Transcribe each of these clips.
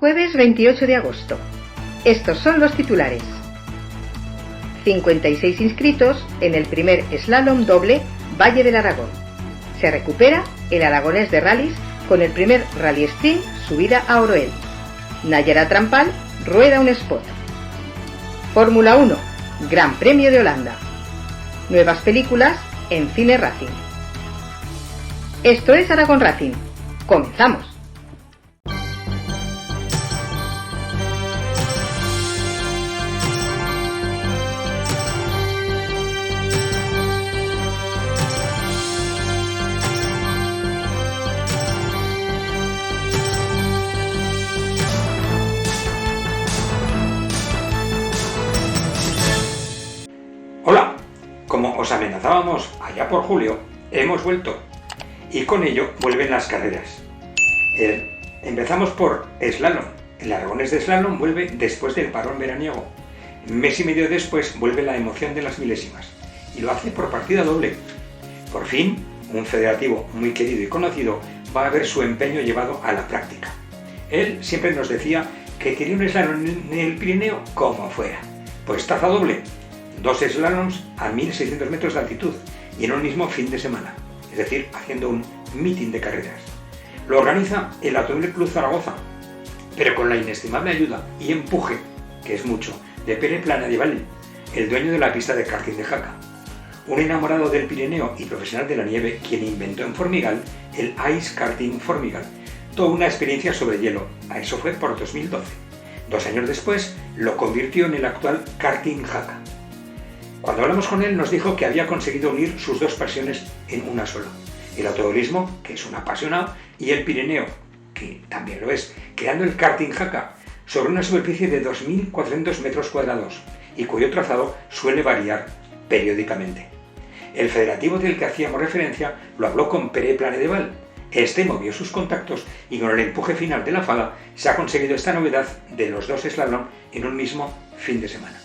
Jueves 28 de agosto. Estos son los titulares. 56 inscritos en el primer slalom doble Valle del Aragón. Se recupera el aragonés de rallies con el primer rally sprint subida a Oroel. Nayara Trampal rueda un spot. Fórmula 1, Gran Premio de Holanda. Nuevas películas en Cine Racing. Esto es Aragón Racing. ¡Comenzamos! Hola, como os amenazábamos allá por julio, hemos vuelto y con ello vuelven las carreras. Empezamos por slalom. El aragonés de slalom vuelve después del parón veraniego. Mes y medio después vuelve la emoción de las milésimas y lo hace por partida doble. Por fin, un federativo muy querido y conocido va a ver su empeño llevado a la práctica. Él siempre nos decía que quería un slalom en el Pirineo como fuera. Pues taza doble. 2 slaloms a 1600 metros de altitud y en un mismo fin de semana, es decir, haciendo un meeting de carreras. Lo organiza el Automóvil Club Zaragoza, pero con la inestimable ayuda y empuje, que es mucho, de Pere Planadival, el dueño de la pista de karting de Jaca, un enamorado del Pirineo y profesional de la nieve, quien inventó en Formigal el Ice Karting Formigal, toda una experiencia sobre hielo. A eso fue por 2012. 2 años después lo convirtió en el actual Karting Jaca. Cuando hablamos con él nos dijo que había conseguido unir sus dos pasiones en una sola. El automovilismo, que es un apasionado, y el Pirineo, que también lo es, creando el karting Jaca sobre una superficie de 2.400 metros cuadrados y cuyo trazado suele variar periódicamente. El federativo del que hacíamos referencia lo habló con Pere Planedeval. Este movió sus contactos y con el empuje final de la FADA se ha conseguido esta novedad de los 2 slalom en un mismo fin de semana.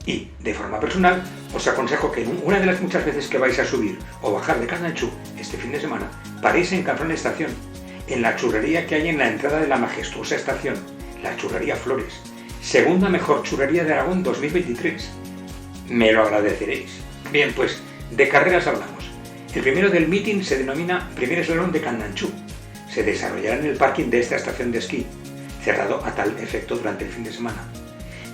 Y, de forma personal, os aconsejo que en una de las muchas veces que vais a subir o bajar de Candanchú este fin de semana, paréis en Canfrán Estación, en la churrería que hay en la entrada de la majestuosa estación, la Churrería Flores, segunda mejor churrería de Aragón 2023. Me lo agradeceréis. Bien, pues, de carreras hablamos. El primero del meeting se denomina Primer Slalom de Candanchú. Se desarrollará en el parking de esta estación de esquí, cerrado a tal efecto durante el fin de semana.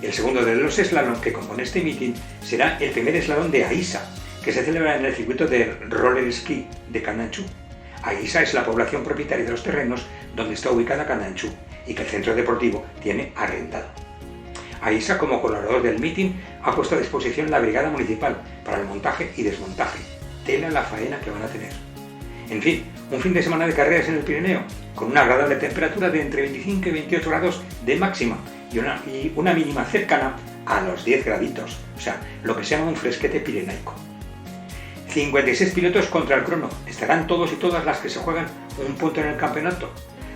El segundo de los slalom que compone este meeting será el primer slalom de Aísa, que se celebra en el circuito de roller ski de Candanchú. Aísa es la población propietaria de los terrenos donde está ubicada Candanchú y que el centro deportivo tiene arrendado. Aísa, como colaborador del meeting, ha puesto a disposición la brigada municipal para el montaje y desmontaje. Tela la faena que van a tener. En fin, un fin de semana de carreras en el Pirineo, con una agradable temperatura de entre 25 y 28 grados de máxima y una mínima cercana a los 10 graditos, o sea, lo que se llama un fresquete pirenaico. 56 pilotos contra el crono, estarán todos y todas las que se juegan un punto en el campeonato.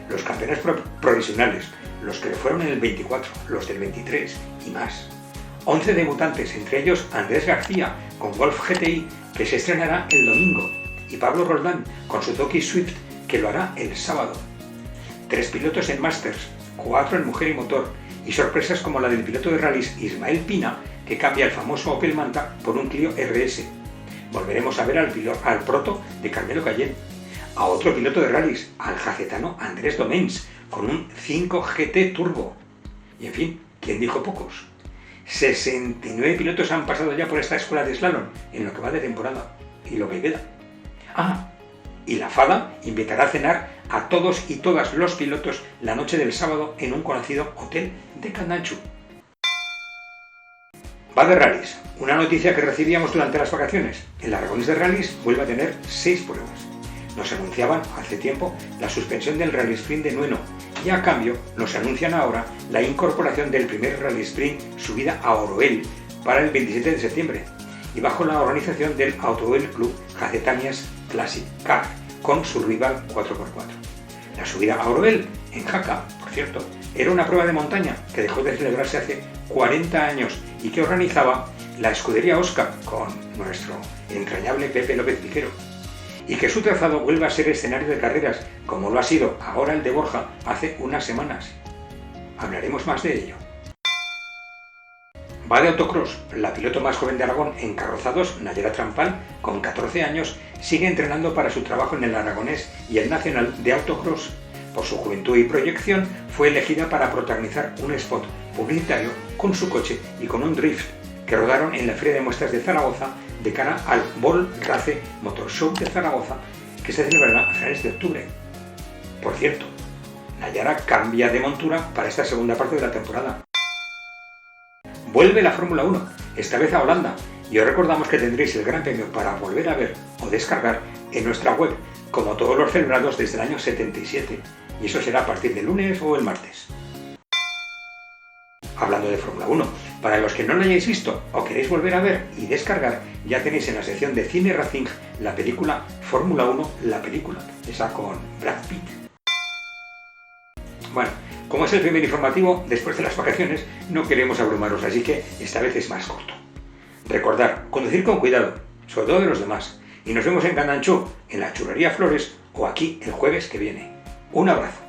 Los campeones provisionales, los que fueron en el 24, los del 23 y más. 11 debutantes, entre ellos Andrés García con Golf GTI, que se estrenará el domingo, y Pablo Roldán con Suzuki Swift, que lo hará el sábado. 3 pilotos en Masters, 4 en Mujer y Motor, y sorpresas como la del piloto de rallies Ismael Pina, que cambia el famoso Opel Manta por un Clio RS. Volveremos a ver al proto de Carmelo Cayenne, a otro piloto de rallies, al jacetano Andrés Domens, con un 5 GT Turbo. Y en fin, ¿quién dijo pocos? 69 pilotos han pasado ya por esta escuela de slalom en lo que va de temporada, y lo que queda. Y la FADA invitará a cenar a todos y todas los pilotos la noche del sábado en un conocido hotel de Candanchú. Va de rallies. Una noticia que recibíamos durante las vacaciones. El aragonés de rallies vuelve a tener 6 pruebas. Nos anunciaban hace tiempo la suspensión del rally sprint de Nueno y a cambio nos anuncian ahora la incorporación del primer rally sprint subida a Oroel para el 27 de septiembre y bajo la organización del Automóvil Club Jacetanias Classic Car con su rival 4x4. La subida a Oroel, en Jaca, por cierto, era una prueba de montaña que dejó de celebrarse hace 40 años y que organizaba la escudería Oscar con nuestro entrañable Pepe López Piquero, y que su trazado vuelva a ser escenario de carreras, como lo ha sido ahora el de Borja hace unas semanas. hablaremos más de ello. Va de autocross. La piloto más joven de Aragón en carrozados, Nayara Trampal, con 14 años, sigue entrenando para su trabajo en el Aragonés y el Nacional de Autocross. Por su juventud y proyección, fue elegida para protagonizar un spot publicitario con su coche y con un drift que rodaron en la Feria de Muestras de Zaragoza de cara al Vol Race Motor Show de Zaragoza, que se celebrará a finales de octubre. Por cierto, Nayara cambia de montura para esta segunda parte de la temporada. Vuelve la Fórmula 1, esta vez a Holanda, y os recordamos que tendréis el Gran Premio para volver a ver o descargar en nuestra web, como todos los celebrados desde el año 77, y eso será a partir del lunes o el martes. Hablando de Fórmula 1, para los que no lo hayáis visto o queréis volver a ver y descargar, ya tenéis en la sección de Cine Racing la película Fórmula 1, la película, esa con Brad Pitt. Bueno, como es el primer informativo después de las vacaciones, no queremos abrumaros, así que esta vez es más corto. Recordad, conducir con cuidado, sobre todo de los demás, y nos vemos en Candanchú, en la Churrería Flores o aquí el jueves que viene. Un abrazo.